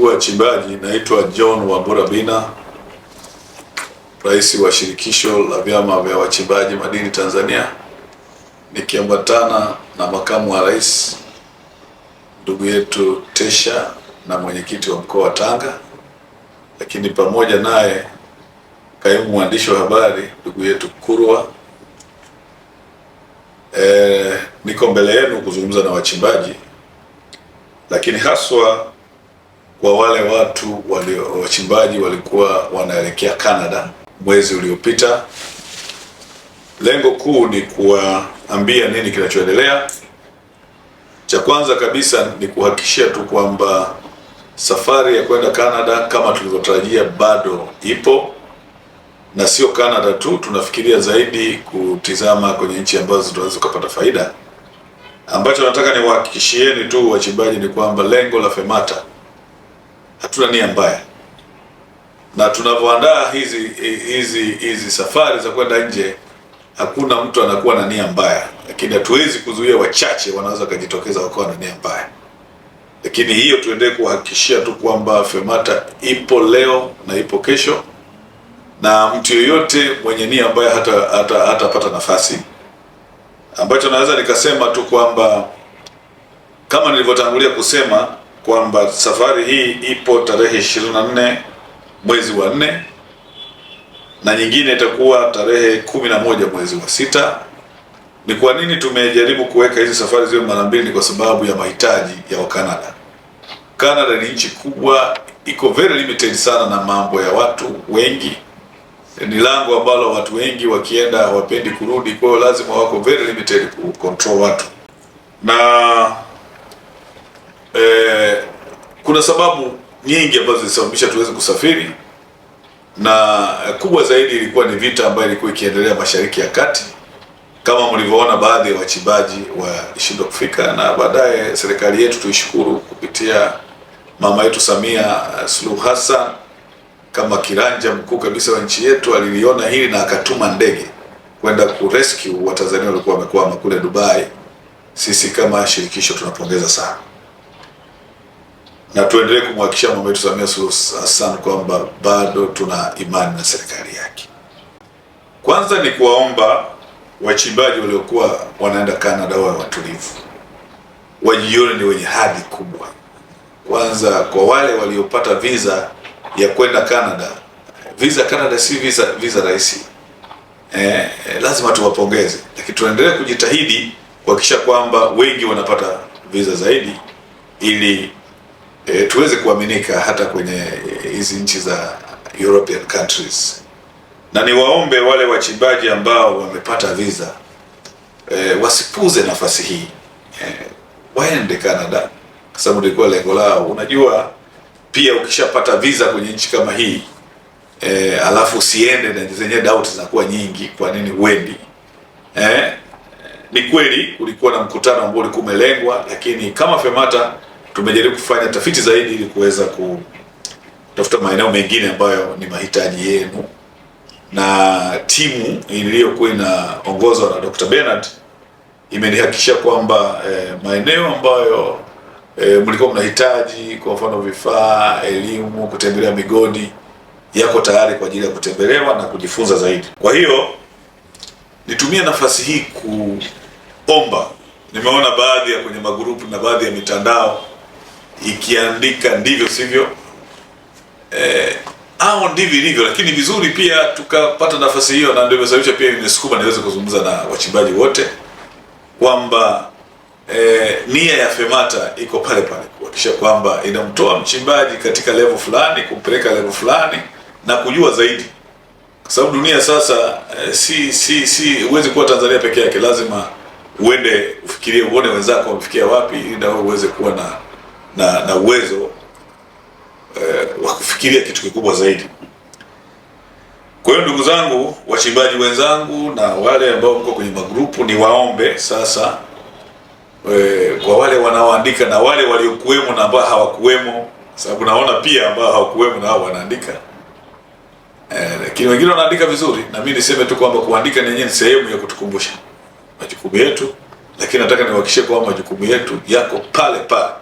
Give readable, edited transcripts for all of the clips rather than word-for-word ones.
Ndugu wachimbaji, naitwa John Wambura Bina, rais wa shirikisho la vyama vya wachimbaji madini Tanzania, nikiambatana na makamu wa rais ndugu yetu Tesha na mwenyekiti wa mkoa wa Tanga, lakini pamoja naye kaimu mwandishi wa habari ndugu yetu Kurwa. Niko mbele yenu kuzungumza na wachimbaji, lakini haswa kwa wale watu wachimbaji walikuwa wanaelekea Canada mwezi uliopita. Lengo kuu ni kuwaambia nini kinachoendelea. Cha kwanza kabisa ni kuhakikishia tu kwamba safari ya kwenda Canada kama tulivyotarajia bado ipo, na sio Canada tu, tunafikiria zaidi kutizama kwenye nchi ambazo tunaweza kupata faida. Ambacho nataka niwahakikishieni tu wachimbaji ni kwamba lengo la FEMATA, hatuna nia mbaya, na tunavyoandaa hizi safari za kwenda nje, hakuna mtu anakuwa na nia mbaya, lakini hatuwezi kuzuia wachache wanaweza kujitokeza wakawa na nia mbaya. Lakini hiyo tuendelee kuhakikishia tu kwamba FEMATA ipo leo na ipo kesho, na mtu yoyote mwenye nia mbaya hatapata nafasi. Ambacho naweza nikasema tu kwamba kama nilivyotangulia kusema kwamba safari hii ipo tarehe 24 mwezi wa 4 na nyingine itakuwa tarehe 11 mwezi wa 6. Ni kwa nini tumejaribu kuweka hizi safari ziwe mara mbili? Ni kwa sababu ya mahitaji ya Wakanada. Canada ni nchi kubwa, iko very limited sana na mambo ya watu wengi. Ni lango ambalo watu wengi wakienda hawapendi kurudi, kwa hiyo lazima wako very limited ku control watu. Na kuna sababu nyingi ambazo zilisababisha tuweze kusafiri, na kubwa zaidi ilikuwa ni vita ambayo ilikuwa ikiendelea Mashariki ya Kati. Kama mlivyoona, baadhi ya wachimbaji walishindwa kufika, na baadaye serikali yetu tuishukuru kupitia mama yetu Samia Suluhu Hassan kama kiranja mkuu kabisa wa nchi yetu aliliona hili na akatuma ndege kwenda kurescue Watanzania walikuwa wamekwama kule Dubai. Sisi kama shirikisho tunapongeza sana, na tuendelee kumhakikishia mama yetu Samia Suluhu Hassan kwamba bado tuna imani na serikali yake. Kwanza ni kuwaomba wachimbaji waliokuwa wanaenda Canada wawe watulivu, wajione ni wenye hadhi kubwa. Kwanza kwa wale waliopata visa ya kwenda Canada, visa Canada si visa rahisi. Lazima tuwapongeze, lakini tuendelee kujitahidi kuhakikisha kwamba wengi wanapata visa zaidi, ili tuweze kuaminika hata kwenye hizi nchi za European countries. Na niwaombe wale wachimbaji ambao wamepata visa wasipuze nafasi hii, waende Canada kwa sababu ilikuwa lengo lao. Unajua pia ukishapata visa kwenye nchi kama hii alafu usiende, na zenye doubt zinakuwa nyingi, kwa nini uendi? Ni kweli kulikuwa na mkutano ambao ulikuwa umelengwa, lakini kama FEMATA tumejaribu kufanya tafiti zaidi ili kuweza kutafuta maeneo mengine ambayo ni mahitaji yenu, na timu iliyokuwa inaongozwa na Dr. Bernard imenihakikishia kwamba maeneo ambayo mlikuwa mnahitaji, kwa mfano vifaa, elimu, kutembelea migodi, yako tayari kwa ajili ya kutembelewa na kujifunza zaidi. Kwa hiyo nitumie nafasi hii kuomba, nimeona baadhi ya kwenye magrupu na baadhi ya mitandao ikiandika ndivyo sivyo, au ndivyo ilivyo, lakini vizuri pia tukapata nafasi hiyo, na ndio imesababisha pia nimesukuma niweze kuzungumza na wachimbaji wote kwamba nia ya FEMATA iko pale pale kuhakikisha kwamba inamtoa mchimbaji katika level fulani kumpeleka level fulani na kujua zaidi, kwa sababu dunia sasa huwezi kuwa Tanzania peke yake, lazima uende ufikirie, uone wenzako wamefikia wapi, ili na wewe uweze kuwa na uwezo wa kufikiria kitu kikubwa zaidi. Kwa hiyo ndugu zangu wachimbaji wenzangu na wale ambao mko kwenye magrupu, ni waombe sasa kwa wale wanaoandika na wale waliokuwemo na ambao hawakuwemo, sababu naona pia ambao hawakuwemo na hao wanaandika, lakini wengine wanaandika vizuri. Na mimi niseme tu kwamba kuandika ni sehemu ya kutukumbusha majukumu yetu, lakini nataka niwahakikishie kwamba majukumu yetu yako pale pale.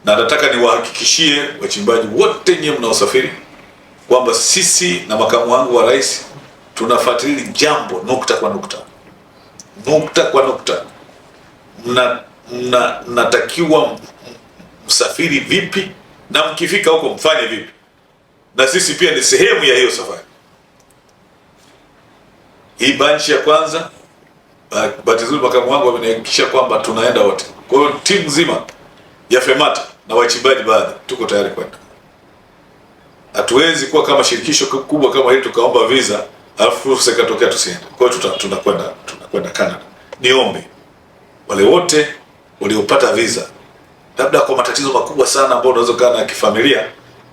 na nataka niwahakikishie wachimbaji wote nyie mnaosafiri kwamba sisi na makamu wangu wa rais tunafuatilia jambo nukta kwa nukta, nukta kwa nukta. Mnatakiwa msafiri vipi, na mkifika huko mfanye vipi, na sisi pia ni sehemu ya hiyo safari. Hii banchi ya kwanza, bahati nzuri makamu wangu amenihakikisha kwamba tunaenda wote. Kwa hiyo timu nzima ya FEMATA na wachimbaji baadhi tuko tayari kwenda. Hatuwezi kuwa kama shirikisho kubwa kama hili tukaomba visa alafu fursa ikatokea tusiende. Kwa hiyo tunakwenda Canada. Niombe wale wote waliopata visa, labda kwa matatizo makubwa sana ambao unaweza kuwa na kifamilia,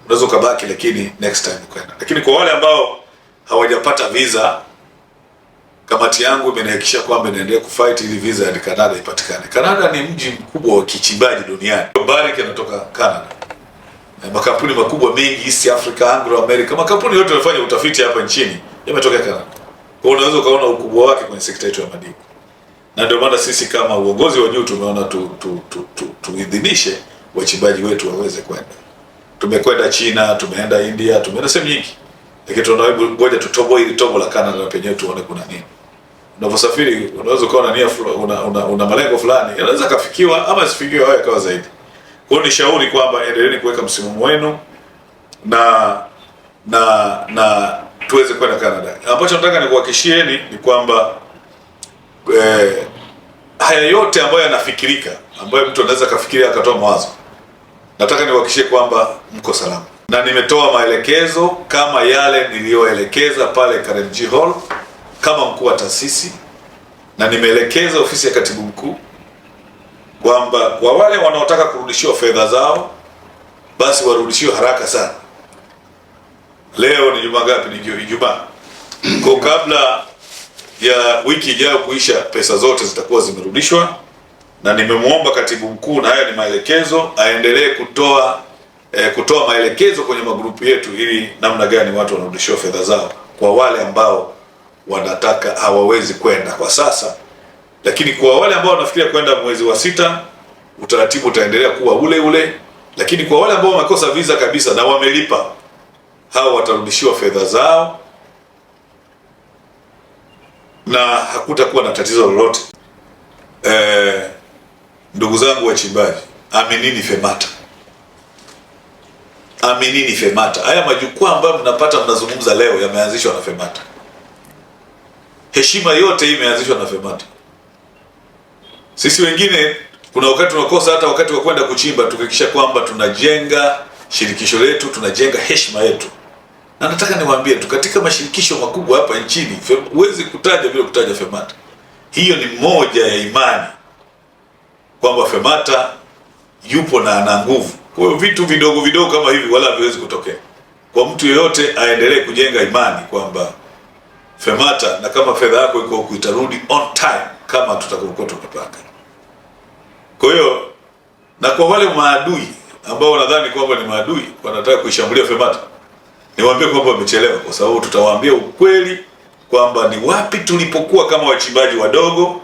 unaweza kubaki, lakini next time kwenda. Lakini kwa wale ambao hawajapata visa, kamati yangu imenihakikisha kwamba inaendelea kufight ili visa ya Canada ipatikane. Canada ni mji mkubwa wa kichimbaji duniani. Barrick yanatoka Canada. Makampuni makubwa mengi East Africa, Anglo America, makampuni yote yanafanya utafiti hapa nchini yametoka Canada. Kwa hiyo unaweza ukaona ukubwa wake kwenye sekta yetu ya madini. Na ndio maana sisi kama uongozi wa juu tumeona tuidhinishe wachimbaji wetu waweze kwenda. Tumekwenda China, tumeenda India, tumeenda sehemu nyingi. Lakini tunaomba ngoja tutoboe ili tobo la Canada na penyewe tuone kuna nini. Unaposafiri unaweza kuwa na nia una malengo fulani, yanaweza kafikiwa ama sifikiwe au yakawa zaidi. Kwa hiyo nishauri kwamba endeleeni kuweka msimamo wenu na tuweze kwenda Canada. Ambacho nataka nikuhakikishieni ni kwamba haya yote ambayo yanafikirika, ambayo mtu anaweza kafikiria akatoa mawazo, nataka niwahakikishie kwamba mko salama. Na nimetoa maelekezo kama yale niliyoelekeza pale Karimjee Hall kama mkuu wa taasisi, na nimeelekeza ofisi ya katibu mkuu kwamba kwa wale wanaotaka kurudishiwa fedha zao basi warudishiwe haraka sana. Leo ni Jumaa ngapi? Ni Ijumaa. Kwa kabla ya wiki ijayo kuisha pesa zote zitakuwa zimerudishwa, na nimemwomba katibu mkuu, na haya ni maelekezo, aendelee kutoa maelekezo kwenye magrupu yetu ili namna gani watu wanarudishiwa fedha zao kwa wale ambao wanataka hawawezi kwenda kwa sasa. Lakini kwa wale ambao wanafikiria kwenda mwezi wa 6, utaratibu utaendelea kuwa ule ule. Lakini kwa wale ambao wamekosa visa kabisa na wamelipa, hao watarudishiwa fedha zao na hakutakuwa na tatizo lolote. Ndugu zangu wachimbaji, aminini FEMATA. Aminini FEMATA. Haya majukwaa ambayo mnapata mnazungumza leo yameanzishwa na FEMATA. Heshima yote hii imeanzishwa na FEMATA. Sisi wengine kuna wakati tunakosa hata wakati wa kwenda kuchimba, tukihakikisha kwamba tunajenga shirikisho letu, tunajenga heshima yetu. Na nataka niwaambie tu, katika mashirikisho makubwa hapa nchini huwezi kutaja bila kutaja FEMATA. Hiyo ni moja ya imani kwamba FEMATA yupo na ana nguvu. Kwa hiyo vitu vidogo vidogo kama hivi wala haviwezi kutokea. Kwa mtu yeyote aendelee kujenga imani kwamba FEMATA, na kama fedha yako iko huko itarudi on time kama tutakapokuwa tumepanga. Kwa hiyo, na kwa wale maadui ambao wanadhani kwamba ni maadui wanataka kuishambulia FEMATA, niwaambie kwamba wamechelewa, kwa sababu tutawaambia ukweli kwamba ni wapi tulipokuwa kama wachimbaji wadogo,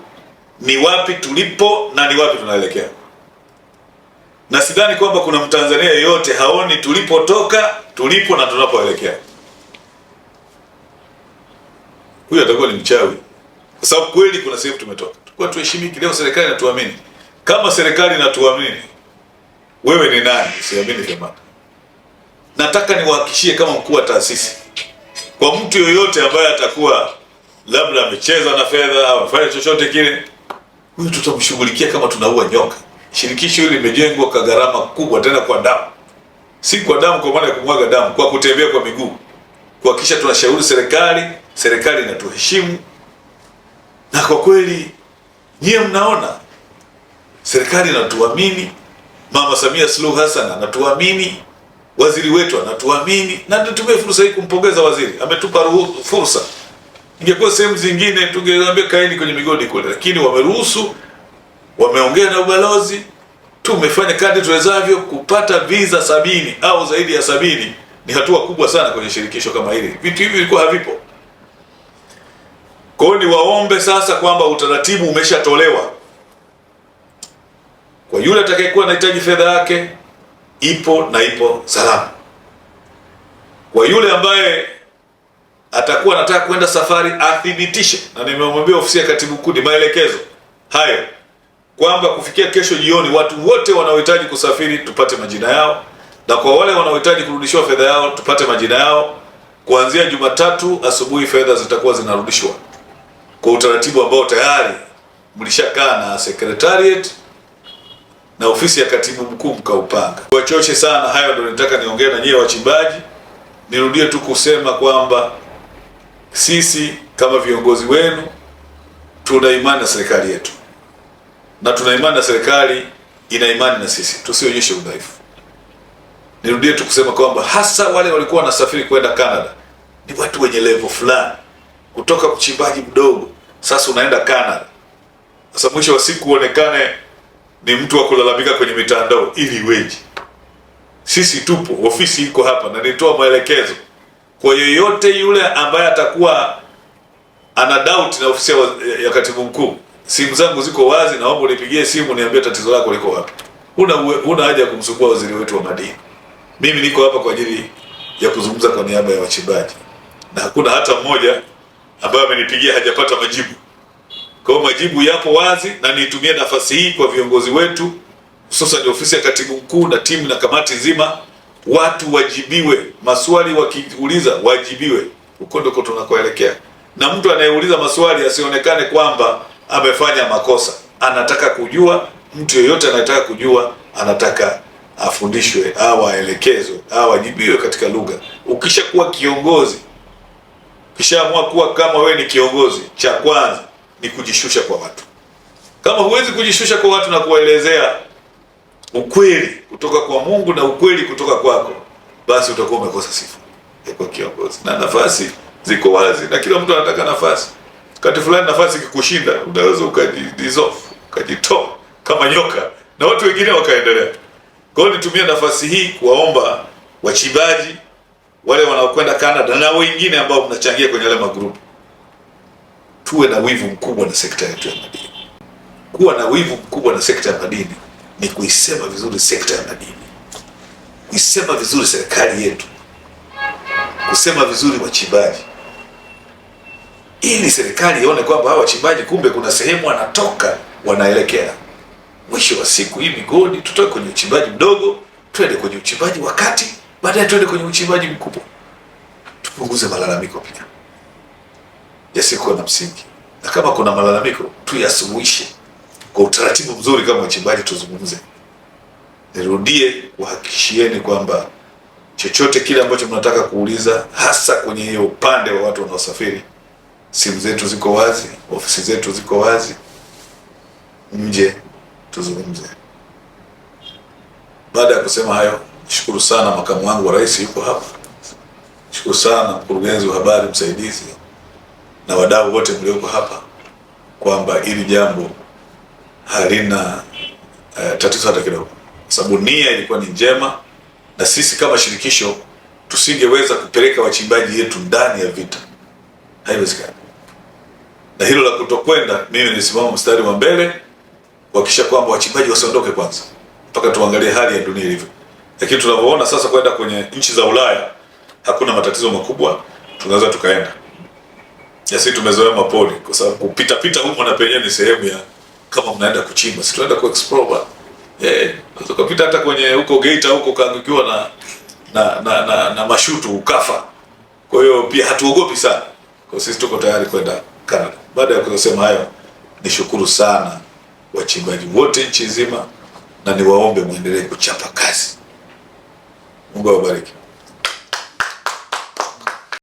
ni wapi tulipo na ni wapi tunaelekea. Na sidhani kwamba kuna Mtanzania yeyote haoni tulipotoka, tulipo na tunapoelekea. Huyu atakuwa ni mchawi. Kwa sababu kweli kuna sehemu tumetoka. Tukua tuheshimiki. Leo serikali inatuamini. Kama serikali inatuamini, wewe ni nani usiamini FEMATA? Nataka niwahakikishie kama mkuu wa taasisi, kwa mtu yoyote ambaye atakuwa labda amecheza na fedha au afanye chochote kile, huyu tutamshughulikia kama tunaua nyoka. Shirikisho hili limejengwa kwa gharama kubwa, tena kwa damu. Si kwa damu kwa maana ya kumwaga damu, kwa kutembea kwa miguu. Kuhakikisha tunashauri serikali inatuheshimu. Na kwa kweli nyie mnaona serikali inatuamini, Mama Samia Suluhu Hassan anatuamini, waziri wetu anatuamini, na tutumie fursa hii kumpongeza waziri. Ametupa fursa. Ingekuwa sehemu zingine tungeambia kaeni kwenye migodi kule, lakini wameruhusu, wameongea na ubalozi, tumefanya kadri tuwezavyo kupata visa 70 au zaidi ya 70. Ni hatua kubwa sana kwenye shirikisho kama hili. Vitu hivi vilikuwa havipo. Kwa hiyo niwaombe sasa kwamba utaratibu umeshatolewa. Kwa yule atakayekuwa anahitaji fedha yake, ipo na ipo salama. Kwa yule ambaye atakuwa anataka kwenda safari athibitishe, na nimemwambia ofisi ya katibu mkuu ni maelekezo hayo kwamba kufikia kesho jioni watu wote wanaohitaji kusafiri tupate majina yao, na kwa wale wanaohitaji kurudishiwa fedha yao tupate majina yao. Kuanzia Jumatatu asubuhi fedha zitakuwa zinarudishwa kwa utaratibu ambao tayari mlishakaa na secretariat na ofisi ya katibu mkuu mkaupanga. Wachoche sana, hayo ndio nitaka niongee na nyie wachimbaji. Nirudie tu kusema kwamba sisi kama viongozi wenu tuna imani na serikali yetu, na tuna imani na serikali ina imani na sisi, tusionyeshe udhaifu. Nirudie tu kusema kwamba hasa wale walikuwa wanasafiri kwenda Canada ni watu wenye level fulani, kutoka mchimbaji mdogo sasa unaenda Canada. Sasa mwisho wa siku uonekane ni mtu wa kulalamika kwenye mitandao, ili iweje? Sisi tupo, ofisi iko hapa, na nitoa maelekezo kwa yeyote yule ambaye atakuwa ana doubt na ofisi ya katibu mkuu. Simu zangu ziko wazi, naomba unipigie simu niambie tatizo lako liko wapi. Huna haja ya kumsumbua waziri wetu wa madini. Mimi niko hapa kwa ajili ya kuzungumza kwa niaba ya wachimbaji, na hakuna hata mmoja ambaye amenipigia hajapata majibu. Kwa hiyo majibu yapo wazi, na nitumie nafasi hii kwa viongozi wetu, hususan ofisi ya katibu mkuu na timu na kamati nzima, watu wajibiwe maswali, wakiuliza wajibiwe. Huko ndiko tunakoelekea, na mtu anayeuliza maswali asionekane kwamba amefanya makosa. Anataka kujua, mtu yeyote anataka kujua, anataka afundishwe au aelekezwe au ajibiwe katika lugha. Ukishakuwa kiongozi, ukishaamua kuwa kama wewe ni kiongozi, cha kwanza ni kujishusha kwa watu. Kama huwezi kujishusha kwa watu na kuwaelezea ukweli kutoka kwa Mungu na ukweli kutoka kwako, basi utakuwa umekosa sifa ya kuwa kiongozi. Na nafasi ziko wazi na kila mtu anataka nafasi. Wakati fulani nafasi ikikushinda, unaweza ukajidissolve, ukajitoa kama nyoka na watu wengine wakaendelea. Kwa hiyo nitumie nafasi hii kuwaomba wachimbaji wale wanaokwenda Canada na wengine ambao mnachangia kwenye yale magrupu, tuwe na wivu mkubwa na sekta yetu ya madini. Kuwa na wivu mkubwa na sekta ya madini ni kuisema vizuri sekta ya madini, kuisema vizuri serikali yetu, kusema vizuri wachimbaji, ili serikali ione kwamba hawa wachimbaji kumbe kuna sehemu wanatoka wanaelekea. Mwisho wa siku hii migodi tutoke kwenye uchimbaji mdogo twende kwenye uchimbaji wa kati, baadaye twende kwenye uchimbaji mkubwa. Tupunguze malalamiko pia yasikuwa na msingi, na kama kuna malalamiko tuyasuluhishe kwa utaratibu mzuri. Kama wachimbaji tuzungumze. Nirudie kuhakikishieni kwamba chochote kile ambacho mnataka kuuliza, hasa kwenye hiyo upande wa watu wanaosafiri, simu zetu ziko wazi, ofisi zetu ziko wazi, nje tuzungumze. Baada ya kusema hayo, nishukuru sana makamu wangu wa rais yuko hapa. Nishukuru sana mkurugenzi wa habari msaidizi na wadau wote mlioko hapa, kwamba ili jambo halina tatizo hata kidogo, sababu nia ilikuwa ni njema, na sisi kama shirikisho tusingeweza kupeleka wachimbaji yetu ndani ya vita, haiwezekani. Na hilo la kutokwenda, mimi nisimama mstari wa mbele kuhakikisha kwamba wachimbaji wasiondoke kwanza mpaka tuangalie hali ya dunia ilivyo. Lakini tunavyoona sasa kwenda kwenye nchi za Ulaya hakuna matatizo makubwa, tunaweza tukaenda. Sisi tumezoea mapoli, kwa sababu kupita pita huko na penyewe ni sehemu ya kama mnaenda kuchimba, si tunaenda ku explore. Unaweza kupita hata kwenye huko Geita huko kaangukiwa na mashutu ukafa. Kwa hiyo pia hatuogopi sana. Kwa sisi tuko tayari kwenda Canada. Baada ya kusema hayo, nishukuru sana wachimbaji wote nchi nzima, na niwaombe muendelee kuchapa kazi. Mungu awabariki.